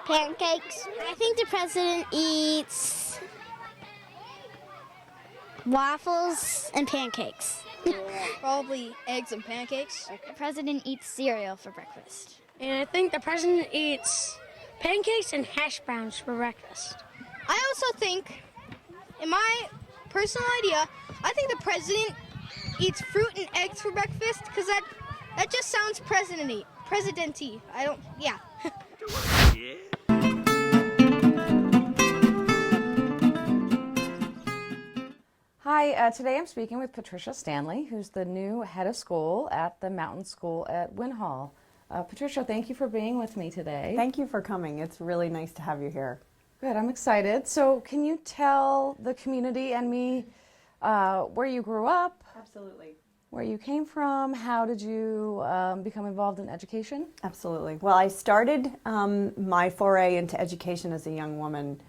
Pancakes. I think the president eats waffles and pancakes. Probably eggs and pancakes. The president eats cereal for breakfast. And I think the president eats pancakes and hash browns for breakfast. I also think, in my personal idea, I think the president eats fruit and eggs for breakfast because that just sounds presidenty. I don't, yeah. Hi, today I'm speaking with Patricia Stanley, who's the new head of school at the Mountain School at Wynn Hall. Patricia, thank you for being with me today. Thank you for coming. It's really nice to have you here. Good, I'm excited. So can you tell the community and me where you grew up? Absolutely. Where you came from? How did you become involved in education? Absolutely. Well, I started my foray into education as a young woman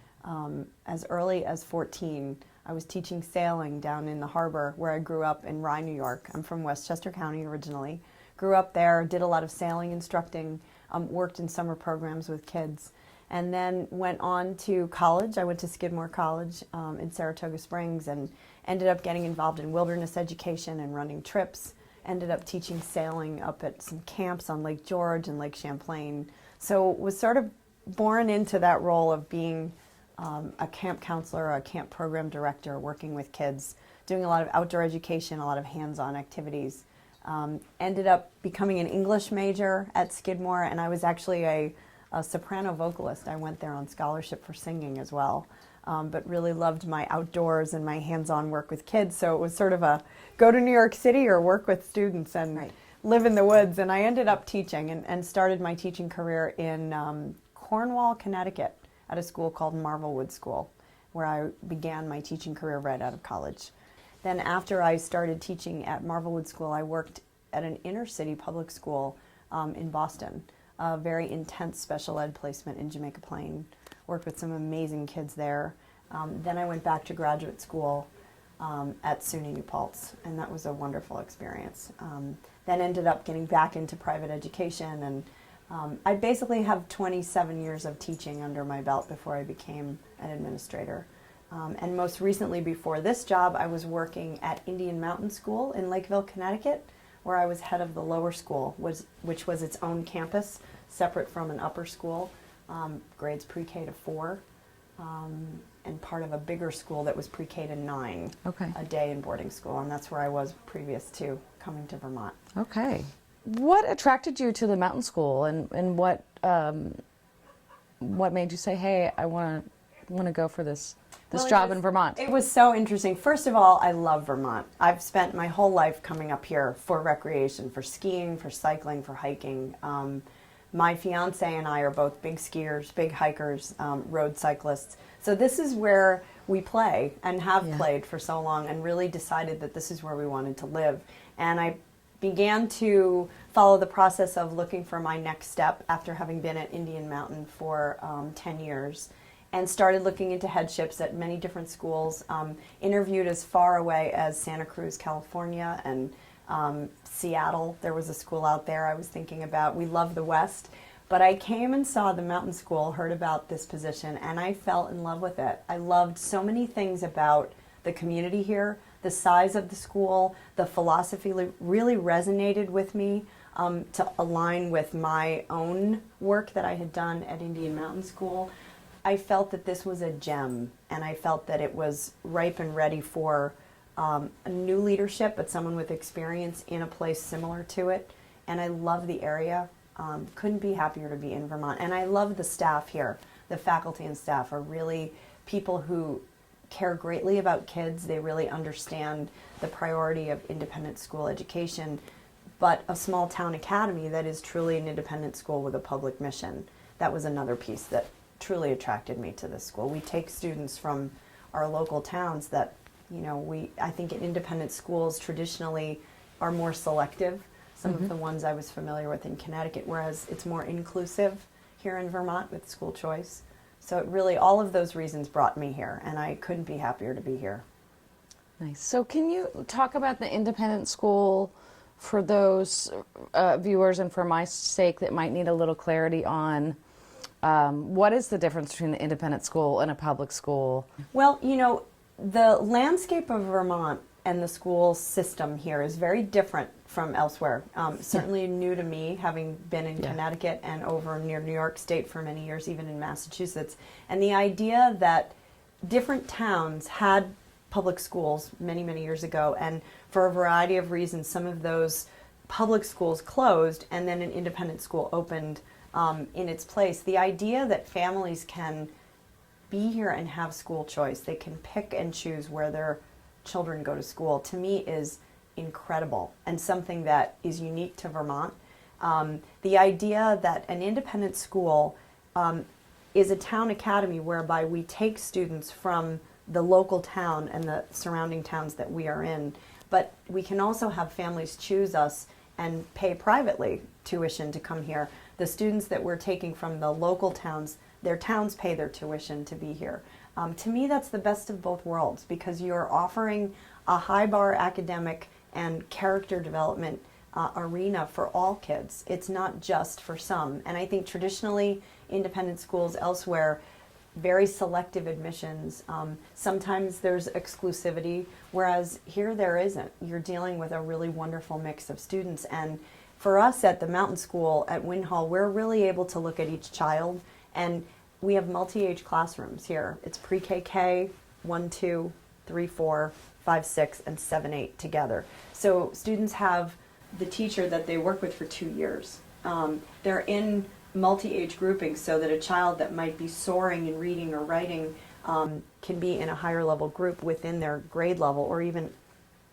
as early as 14. I was teaching sailing down in the harbor where I grew up in Rye, New York. I'm from Westchester County originally. Grew up there, did a lot of sailing instructing, worked in summer programs with kids, and then went on to college. I went to Skidmore College in Saratoga Springs and ended up getting involved in wilderness education and running trips. Ended up teaching sailing up at some camps on Lake George and Lake Champlain. So was sort of born into that role of being a camp counselor, a camp program director, working with kids, doing a lot of outdoor education, a lot of hands-on activities. Ended up becoming an English major at Skidmore, and I was actually a soprano vocalist. I went there on scholarship for singing as well, but really loved my outdoors and my hands-on work with kids. So it was sort of a go to New York City or work with students and live in the woods. And I ended up teaching and started my teaching career in Cornwall, Connecticut, at a school called Marvelwood School, where I began my teaching career right out of college. Then after I started teaching at Marvelwood School, I worked at an inner city public school in Boston, a very intense special ed placement in Jamaica Plain. Worked with some amazing kids there. Then I went back to graduate school at SUNY New Paltz, and that was a wonderful experience. Then ended up getting back into private education, and I basically have 27 years of teaching under my belt before I became an administrator. And most recently, before this job, I was working at Indian Mountain School in Lakeville, Connecticut, where I was head of the lower school, which was its own campus, separate from an upper school, grades pre-K to 4, and part of a bigger school that was pre-K to 9, a day in boarding school, and that's where I was previous to coming to Vermont. Okay. What attracted you to the mountain school, and what made you say, hey, I want to go for this job in Vermont? It was so interesting. First of all, I love Vermont. I've spent my whole life coming up here for recreation, for skiing, for cycling, for hiking. My fiance and I are both big skiers, big hikers, road cyclists. So this is where we play and have played for so long, and really decided that this is where we wanted to live. And I began to follow the process of looking for my next step after having been at Indian Mountain for 10 years, and started looking into headships at many different schools, interviewed as far away as Santa Cruz, California, and Seattle. There was a school out there I was thinking about. We love the West, But I came and saw the Mountain School, heard about this position, and I fell in love with it. I loved so many things about the community here, the size of the school, the philosophy really resonated with me to align with my own work that I had done at Indian Mountain School. I felt that this was a gem, and I felt that it was ripe and ready for a new leadership, but someone with experience in a place similar to it. And I love the area. Couldn't be happier to be in Vermont. And I love the staff here. The faculty and staff are really people who care greatly about kids. They really understand the priority of independent school education, but a small town academy that is truly an independent school with a public mission. That was another piece that truly attracted me to this school. We take students from our local towns that, I think in independent schools traditionally are more selective. Some of the ones I was familiar with in Connecticut, whereas it's more inclusive here in Vermont with school choice. So it really, all of those reasons brought me here, and I couldn't be happier to be here. Nice. So can you talk about the independent school for those viewers and for my sake that might need a little clarity on what is the difference between the independent school and a public school? Well, the landscape of Vermont and the school system here is very different from elsewhere. Certainly new to me, having been in Connecticut and over near New York State for many years, even in Massachusetts. And the idea that different towns had public schools many, many years ago, and for a variety of reasons, some of those public schools closed and then an independent school opened in its place. The idea that families can be here and have school choice, they can pick and choose where their children go to school, to me is incredible and something that is unique to Vermont. The idea that an independent school is a town academy whereby we take students from the local town and the surrounding towns that we are in, but we can also have families choose us and pay privately tuition to come here. The students that we're taking from the local towns, their towns pay their tuition to be here. To me, that's the best of both worlds, because you're offering a high bar academic and character development arena for all kids. It's not just for some. And I think traditionally independent schools elsewhere, very selective admissions. Sometimes there's exclusivity, whereas here there isn't. You're dealing with a really wonderful mix of students. And for us at the Mountain School at Winhall, we're really able to look at each child, and we have multi-age classrooms here. It's pre-KK, 1, 2, 3, 4, 5, 6, and 7, 8 together. So students have the teacher that they work with for 2 years. They're in multi-age groupings so that a child that might be soaring in reading or writing can be in a higher level group within their grade level, or even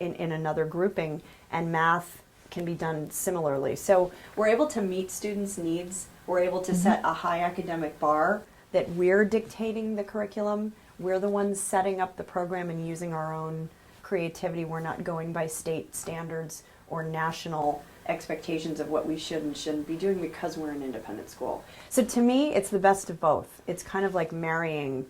in another grouping, and math can be done similarly. So we're able to meet students' needs. We're able to set a high academic bar that we're dictating the curriculum. We're the ones setting up the program and using our own creativity. We're not going by state standards or national expectations of what we should and shouldn't be doing, because we're an independent school. So to me, it's the best of both. It's kind of like marrying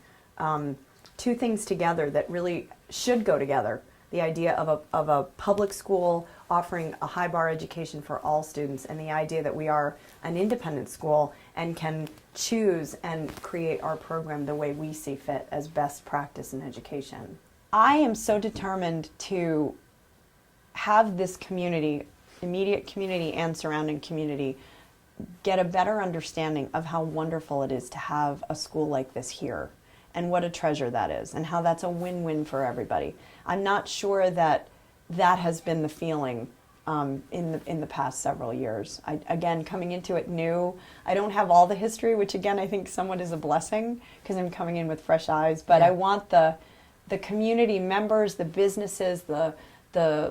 two things together that really should go together. The idea of a public school offering a high bar education for all students, and the idea that we are an independent school and can choose and create our program the way we see fit as best practice in education. I am so determined to have this community, immediate community and surrounding community, get a better understanding of how wonderful it is to have a school like this here, and what a treasure that is, and how that's a win-win for everybody. I'm not sure that that has been the feeling in the past several years. Again, coming into it new, I don't have all the history, which again I think somewhat is a blessing, because I'm coming in with fresh eyes. But I want the community members, the businesses, the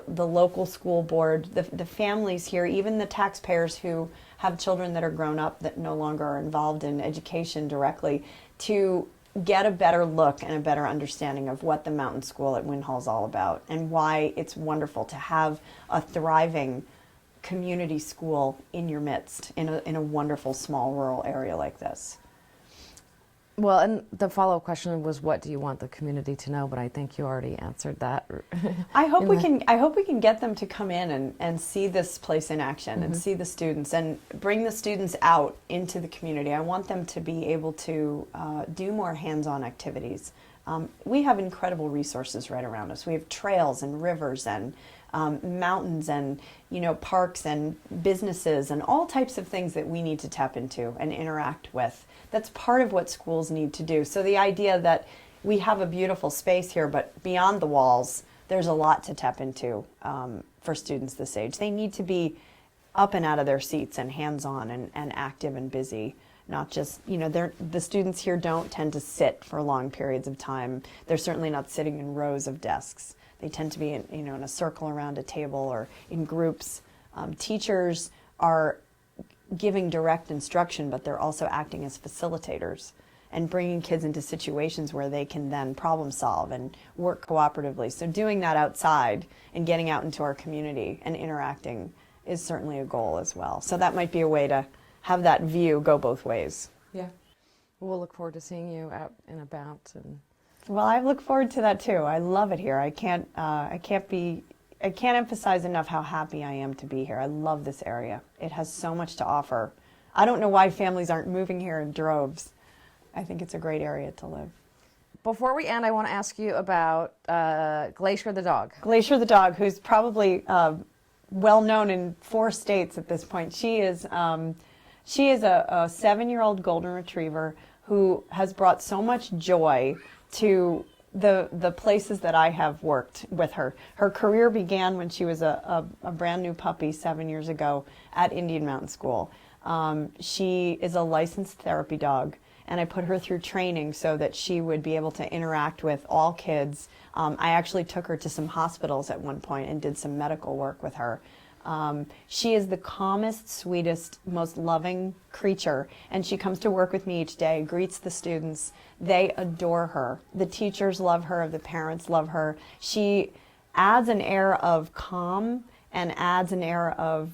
local school board, the families here, even the taxpayers who have children that are grown up that no longer are involved in education directly, to get a better look and a better understanding of what the Mountain School at Winhall is all about, and why it's wonderful to have a thriving community school in your midst in a wonderful small rural area like this. Well, and the follow-up question was, what do you want the community to know? But I think you already answered that. I hope we can get them to come in and see this place in action and see the students and bring the students out into the community. I want them to be able to do more hands-on activities. We have incredible resources right around us. We have trails and rivers and mountains and parks and businesses and all types of things that we need to tap into and interact with. That's part of what schools need to do. So the idea that we have a beautiful space here, but beyond the walls, there's a lot to tap into for students this age. They need to be up and out of their seats and hands-on and active and busy. Not just, the students here don't tend to sit for long periods of time. They're certainly not sitting in rows of desks. They tend to be in a circle around a table or in groups. Teachers are giving direct instruction, but they're also acting as facilitators and bringing kids into situations where they can then problem solve and work cooperatively. So doing that outside and getting out into our community and interacting is certainly a goal as well. So that might be a way to have that view go both ways. Yeah. We'll look forward to seeing you out and about. And well, I look forward to that too. I love it here. I can't emphasize enough how happy I am to be here. I love this area. It has so much to offer. I don't know why families aren't moving here in droves. I think it's a great area to live. Before we end, I want to ask you about Glacier the dog. Glacier the dog, who's probably well known in 4 states at this point. She is a 7-year-old golden retriever who has brought so much joy to the places that I have worked with her. Her career began when she was a brand new puppy 7 years ago at Indian Mountain School. She is a licensed therapy dog, and I put her through training so that she would be able to interact with all kids. I actually took her to some hospitals at one point and did some medical work with her. She is the calmest, sweetest, most loving creature, and she comes to work with me each day, greets the students. They adore her. The teachers love her, the parents love her. She adds an air of calm and adds an air of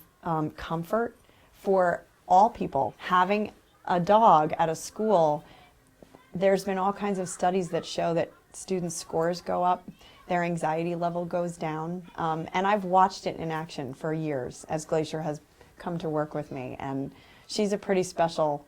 comfort for all people. Having a dog at a school, there's been all kinds of studies that show that students' scores go up. Their anxiety level goes down, and I've watched it in action for years as Glacier has come to work with me, and she's a pretty special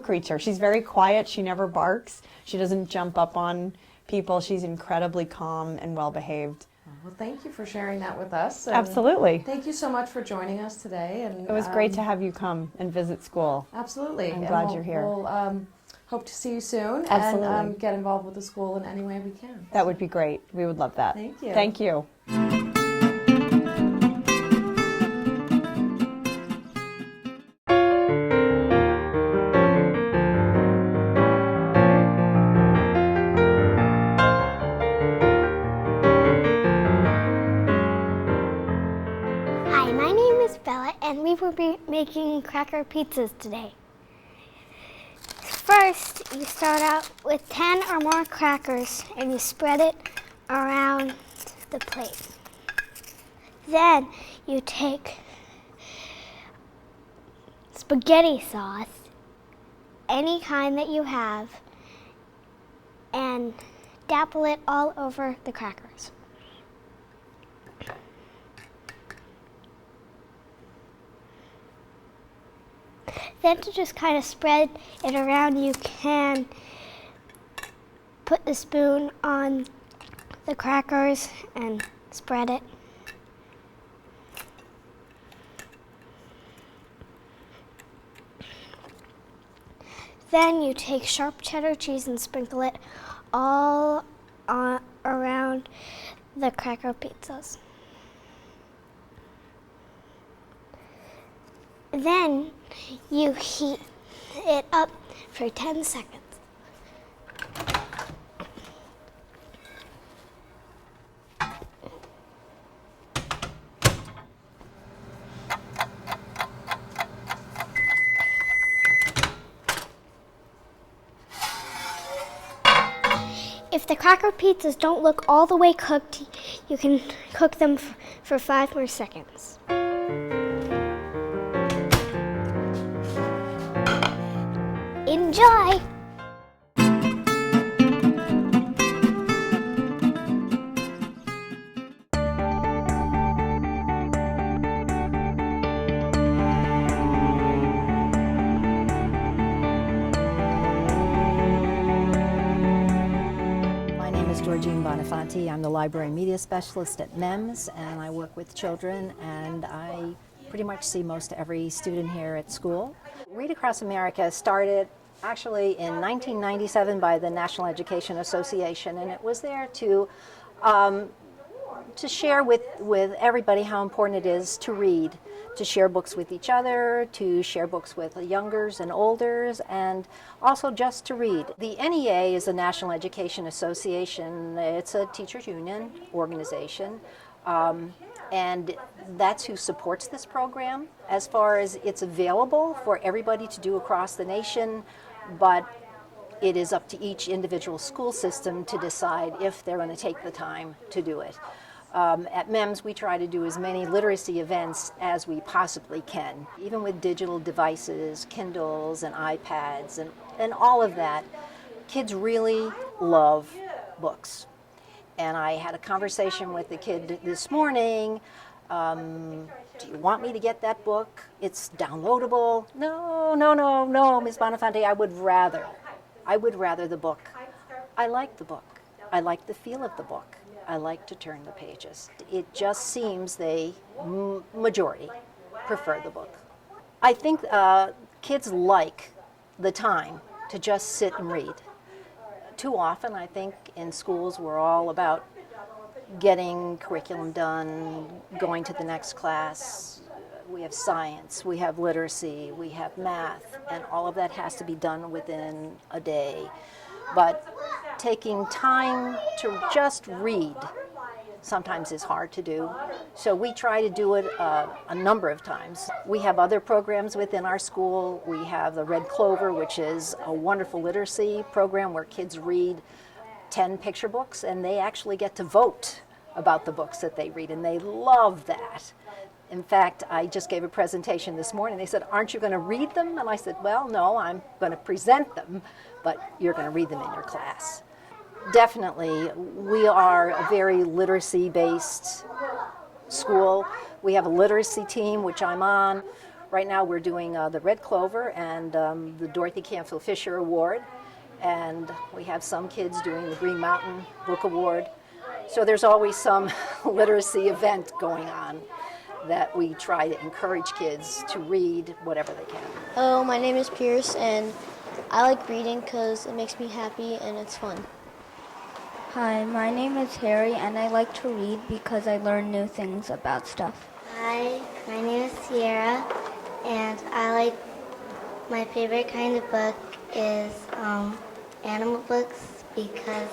creature. She's very quiet. She never barks. She doesn't jump up on people. She's incredibly calm and well-behaved. Well, thank you for sharing that with us. And absolutely. Thank you so much for joining us today. And it was great to have you come and visit school. Absolutely. I'm glad you're here. We'll hope to see you soon. Absolutely. And get involved with the school in any way we can. That would be great. We would love that. Thank you. Thank you. Hi, my name is Bella, and we will be making cracker pizzas today. First, you start out with 10 or more crackers and you spread it around the plate. Then you take spaghetti sauce, any kind that you have, and dabble it all over the crackers. Then to just kind of spread it around, you can put the spoon on the crackers and spread it. Then you take sharp cheddar cheese and sprinkle it all around the cracker pizzas. Then you heat it up for 10 seconds. If the cracker pizzas don't look all the way cooked, you can cook them for 5 more seconds. Enjoy! is Georgine Bonifanti. I'm the Library Media Specialist at MEMS, and I work with children, and I pretty much see most every student here at school. Read Across America started actually in 1997 by the National Education Association, and it was there to share with everybody how important it is to read, to share books with each other, to share books with the youngers and olders, and also just to read. The NEA is the National Education Association. It's a teachers union organization, and that's who supports this program. As far as it's available for everybody to do across the nation, but it is up to each individual school system to decide if they're going to take the time to do it. At MEMS, we try to do as many literacy events as we possibly can. Even with digital devices, Kindles and iPads and all of that, kids really love books. And I had a conversation with the kid this morning. Do you want me to get that book? It's downloadable. No, Ms. Bonifanti, I would rather the book. I like the book. I like the feel of the book. I like to turn the pages. It just seems they, majority, prefer the book. I think kids like the time to just sit and read. Too often, I think, in schools, we're all about getting curriculum done, going to the next class. We have science, we have literacy, we have math, and all of that has to be done within a day. But taking time to just read sometimes is hard to do. So we try to do it a number of times. We have other programs within our school. We have the Red Clover, which is a wonderful literacy program where kids read 10 picture books, and they actually get to vote about the books that they read, and they love that. In fact, I just gave a presentation this morning. They said, "Aren't you going to read them?" And I said, "Well, no, I'm going to present them, but you're going to read them in your class." Definitely, we are a very literacy-based school. We have a literacy team, which I'm on. Right now we're doing the Red Clover and the Dorothy Canfield Fisher Award, and we have some kids doing the Green Mountain Book Award. So there's always some literacy event going on that we try to encourage kids to read whatever they can. Hello, my name is Pierce, and I like reading because it makes me happy and it's fun. Hi, my name is Harry, and I like to read because I learn new things about stuff. Hi, my name is Sierra, and my favorite kind of book is animal books because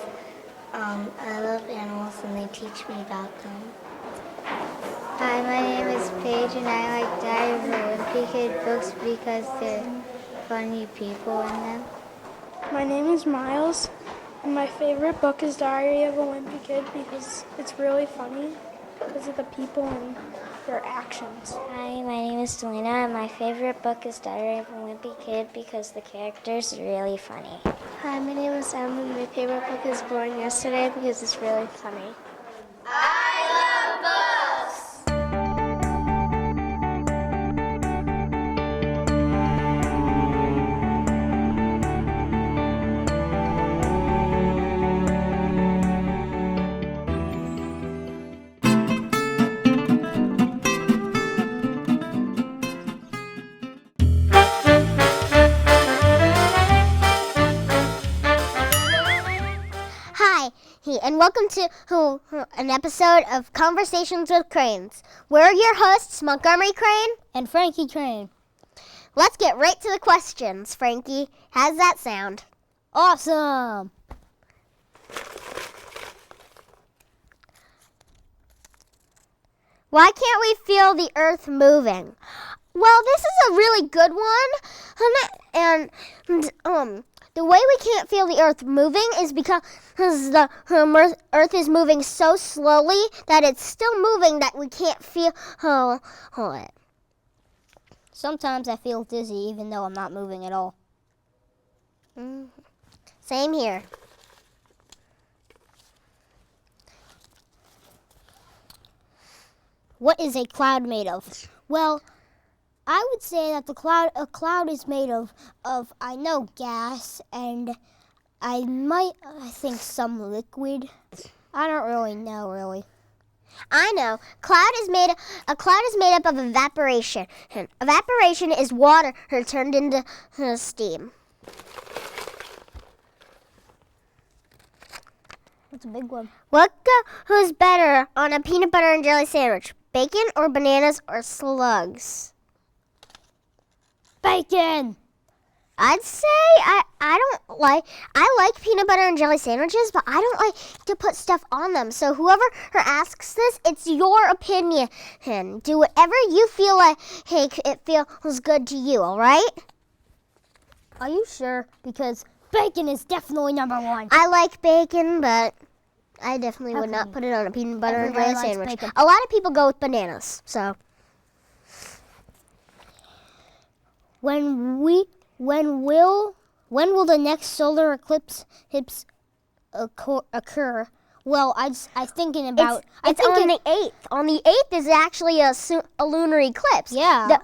I love animals and they teach me about them. Hi, my name is Paige, and I like Diary of a Wimpy Kid books because they're funny people in them. My name is Miles, and my favorite book is Diary of a Wimpy Kid because it's really funny because of the people and their actions. Hi, my name is Selena, and my favorite book is Diary of a Wimpy Kid because the characters are really funny. Hi, my name is Emma, and my favorite book is Born Yesterday because it's really funny. I love books! And welcome to an episode of Conversations with Cranes. We're your hosts, Montgomery Crane and Frankie Crane. Let's get right to the questions, Frankie. How's that sound? Awesome! Why can't we feel the earth moving? Well, this is a really good one. And the way we can't feel the earth moving is because the earth is moving so slowly that it's still moving that we can't feel it. Sometimes I feel dizzy even though I'm not moving at all. Same here. What is a cloud made of? Well, I would say that a cloud is made of I know, gas and I think some liquid. I don't really know, really. I know. A cloud is made up of evaporation. Evaporation is water turned into steam. That's a big one. What goes better on a peanut butter and jelly sandwich? Bacon or bananas or slugs? Bacon! I'd say I like peanut butter and jelly sandwiches, but I don't like to put stuff on them. So whoever asks this, it's your opinion. Do whatever you feel like it feels good to you, all right? Are you sure? Because bacon is definitely number one. I like bacon, but I definitely would not put it on a peanut butter and jelly sandwich. Bacon. A lot of people go with bananas, so. When will the next solar eclipse occur? Well, I was thinking about. It's on the 8th. On the 8th is actually a lunar eclipse. Yeah.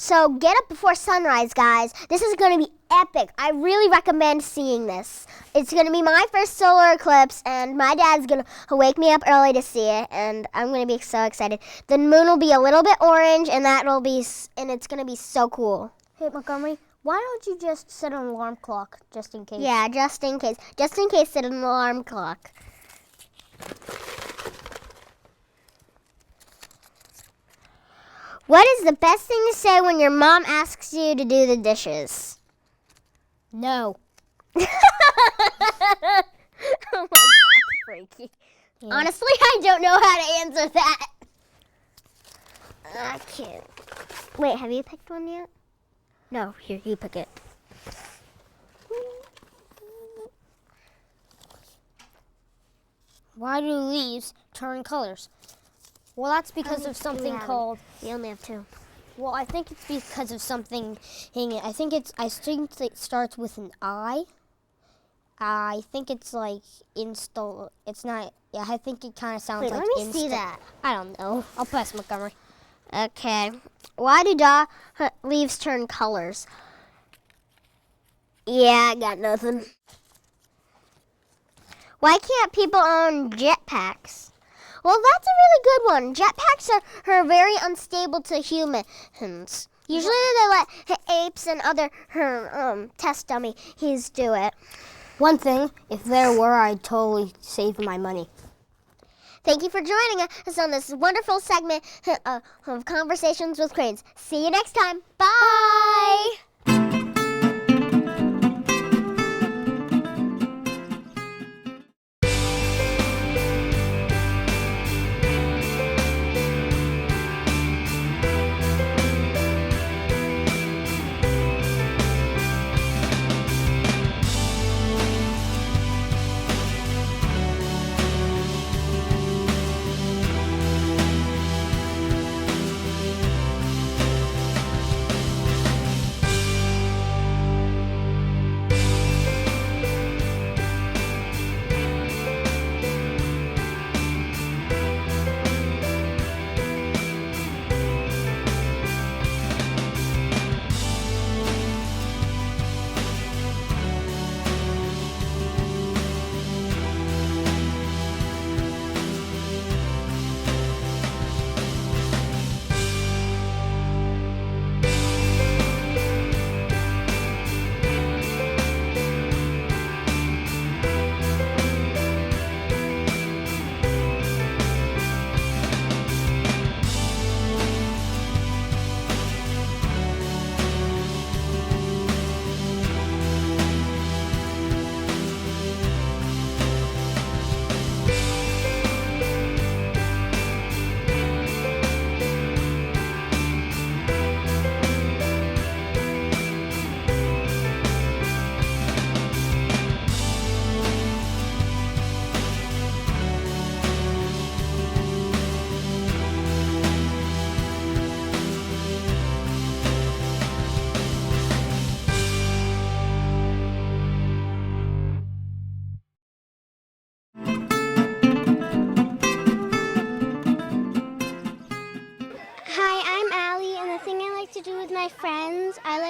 So get up before sunrise, guys. This is going to be epic. I really recommend seeing this. It's going to be my first solar eclipse, and my dad's going to wake me up early to see it, and I'm going to be so excited. The moon will be a little bit orange, and it's going to be so cool. Hey, Montgomery, why don't you just set an alarm clock just in case? Yeah, just in case. Just in case, set an alarm clock. What is the best thing to say when your mom asks you to do the dishes? No. Oh my God, Frankie. Yeah. Honestly, I don't know how to answer that. I can't. Wait, have you picked one yet? No, here, you pick it. Why do leaves turn colors? Well, that's because of something called. We only have 2. Well, I think it's because of something. I think it starts with an I. I think it's like install. It's not. Yeah, I think it kind of sounds Wait, like. Let me see that. I don't know. I'll pass, Montgomery. Okay. Why do leaves turn colors? Yeah, I got nothing. Why can't people own jetpacks? Well, that's a really good one. Jetpacks are very unstable to humans. Usually they let apes and other test dummies do it. One thing, if there were, I'd totally save my money. Thank you for joining us on this wonderful segment of Conversations with Cranes. See you next time. Bye!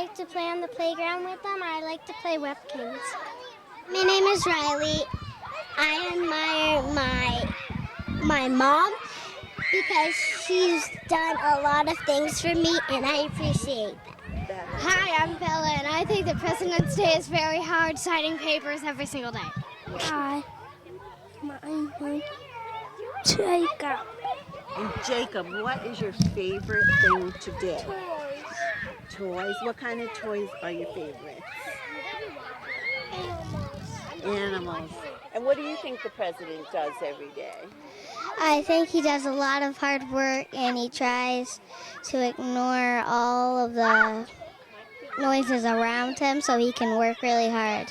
like to play on the playground with them. I like to play Webkins. My name is Riley. I admire my mom because she's done a lot of things for me, and I appreciate that. Hi, I'm Bella, and I think that President's Day is very hard, signing papers every single day. Hi, my name is Jacob. And Jacob, what is your favorite thing to do? Toys. What kind of toys are your favorites? Animals. And what do you think the president does every day? I think he does a lot of hard work and he tries to ignore all of the noises around him so he can work really hard.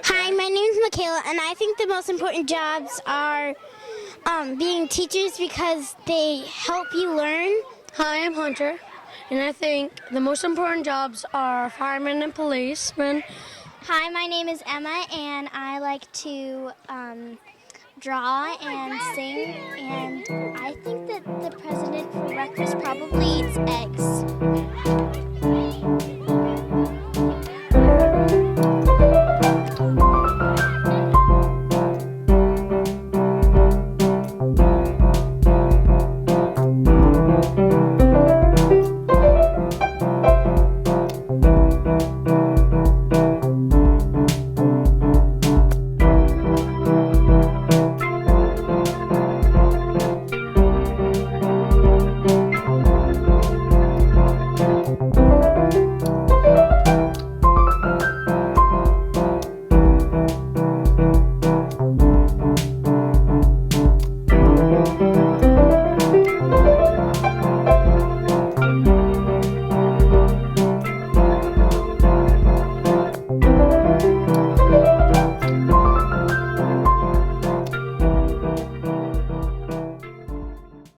Hi, my name is Michaela, and I think the most important jobs are being teachers because they help you learn. Hi, I'm Hunter, and I think the most important jobs are firemen and policemen. Hi, my name is Emma, and I like to draw and sing, and I think that the president for breakfast probably eats eggs.